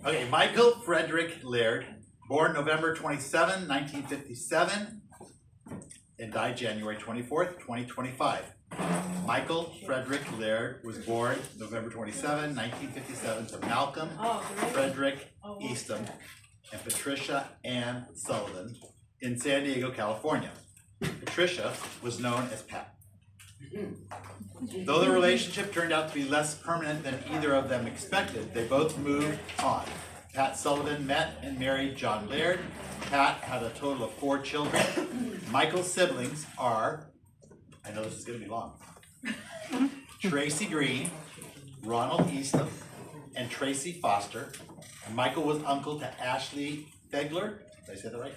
Okay, Michael Frederick Laird, born November 27, 1957, and died January 24th, 2025. Michael Frederick Laird was born November 27, 1957 to Malcolm Frederick Eastham and Patricia Ann Sullivan in San Diego, California. Patricia was known as Pat. Though the relationship turned out to be less permanent than either of them expected, they both moved on. Pat Sullivan met and married John Laird. Pat had a total of 4 children. Michael's siblings are, I know this is going to be long, Tracy Green, Ronald Eastham, and Tracy Foster. And Michael was uncle to Ashley Fegler. Did I say that right?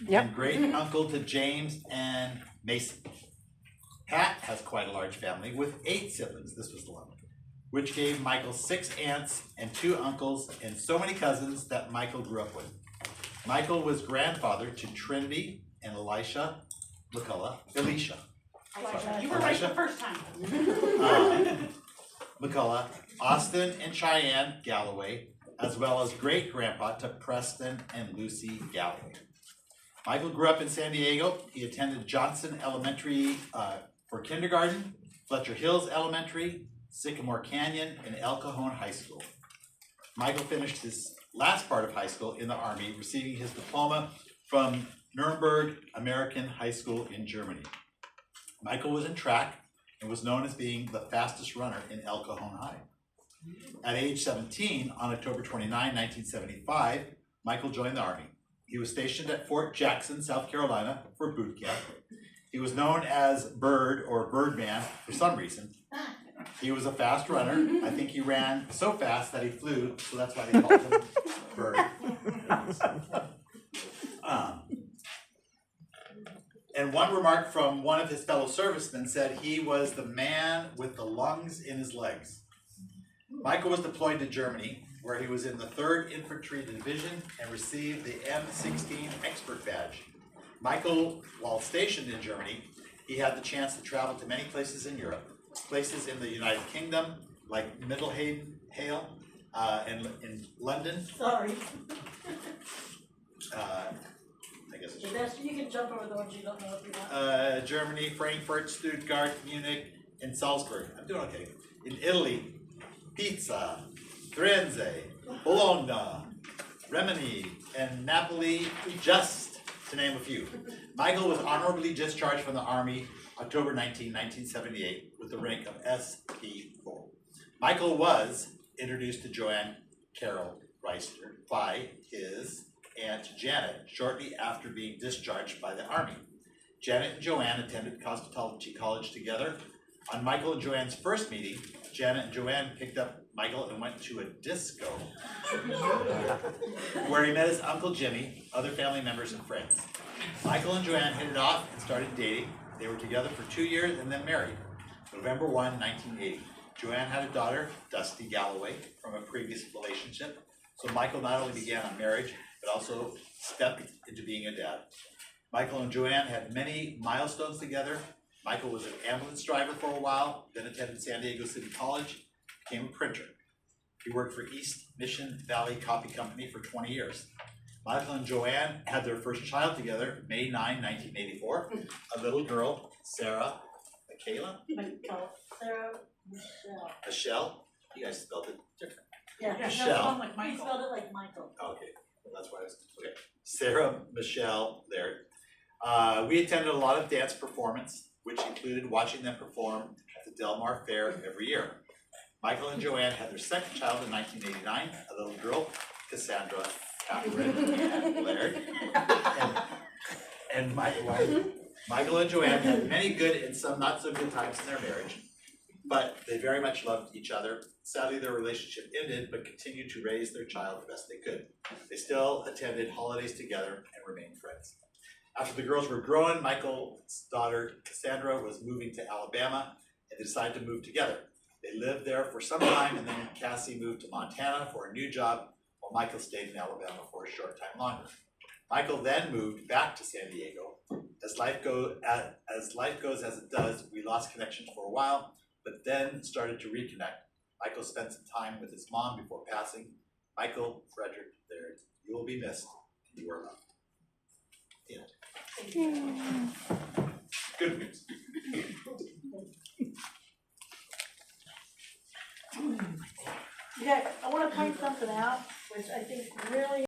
Yep. And great uncle to James and Mason. Pat has quite a large family with 8 siblings, this was the one, which gave Michael 6 aunts and 2 uncles and so many cousins that Michael grew up with. Michael was grandfather to Trinity and Elisha McCullough. You were right the first time. McCullough, Austin and Cheyenne Galloway, as well as great-grandpa to Preston and Lucy Galloway. Michael grew up in San Diego. He attended Johnson Elementary for kindergarten, Fletcher Hills Elementary, Sycamore Canyon, and El Cajon High School. Michael finished his last part of high school in the Army, receiving his diploma from Nuremberg American High School in Germany. Michael was in track and was known as being the fastest runner in El Cajon High. At age 17, on October 29, 1975, Michael joined the Army. He was stationed at Fort Jackson, South Carolina for boot camp. He was known as Bird or Birdman for some reason. He was a fast runner. I think he ran so fast that he flew, so that's why they called him Bird. And one remark from one of his fellow servicemen said he was the man with the lungs in his legs. Michael was deployed to Germany, where he was in the 3rd Infantry Division and received the M16 Expert Badge. Michael, while stationed in Germany, he had the chance to travel to many places in Europe, places in the United Kingdom, like Middlehale, and in London. Sorry. I guess it's You can jump over the ones you don't know if you want. Germany, Frankfurt, Stuttgart, Munich, and Salzburg. I'm doing okay. In Italy, Pisa, Firenze, Bologna, Rimini, and Napoli, just to name a few. Michael was honorably discharged from the Army October 19, 1978 with the rank of SP4. Michael was introduced to Joanne Carroll Reister by his Aunt Janet shortly after being discharged by the Army. Janet and Joanne attended Cosmetology College together. On Michael and Joanne's first meeting, Janet and Joanne picked up Michael and went to a disco where he met his Uncle Jimmy, other family members, and friends. Michael and Joanne hit it off and started dating. They were together for 2 years and then married. November 1, 1980. Joanne had a daughter, Dusty Galloway, from a previous relationship. So Michael not only began a marriage, but also stepped into being a dad. Michael and Joanne had many milestones together. Michael was an ambulance driver for a while, then attended San Diego City College, became a printer. He worked for East Mission Valley Copy Company for 20 years. Michael and Joanne had their first child together, May 9, 1984, a little girl, Sarah Michaela? Sarah Michelle? You guys spelled it different. Yeah, Michelle. like Michael. He spelled it like Michael. Okay, well, that's why I was, okay. Sarah Michelle Laird. We attended a lot of dance performance, which included watching them perform at the Del Mar Fair every year. Michael and Joanne had their second child in 1989, a little girl, Cassandra Catherine Laird. And my wife, Michael and Joanne had many good and some not so good times in their marriage, but they very much loved each other. Sadly, their relationship ended, but continued to raise their child the best they could. They still attended holidays together and remained friends. After the girls were grown, Michael's daughter Cassandra was moving to Alabama, and they decided to move together. They lived there for some time, and then Cassie moved to Montana for a new job, while Michael stayed in Alabama for a short time longer. Michael then moved back to San Diego. As life goes as it does, we lost connections for a while, but then started to reconnect. Michael spent some time with his mom before passing. Michael Frederick Laird, you will be missed. You are loved. Good news. Okay, I wanna point something out, which I think really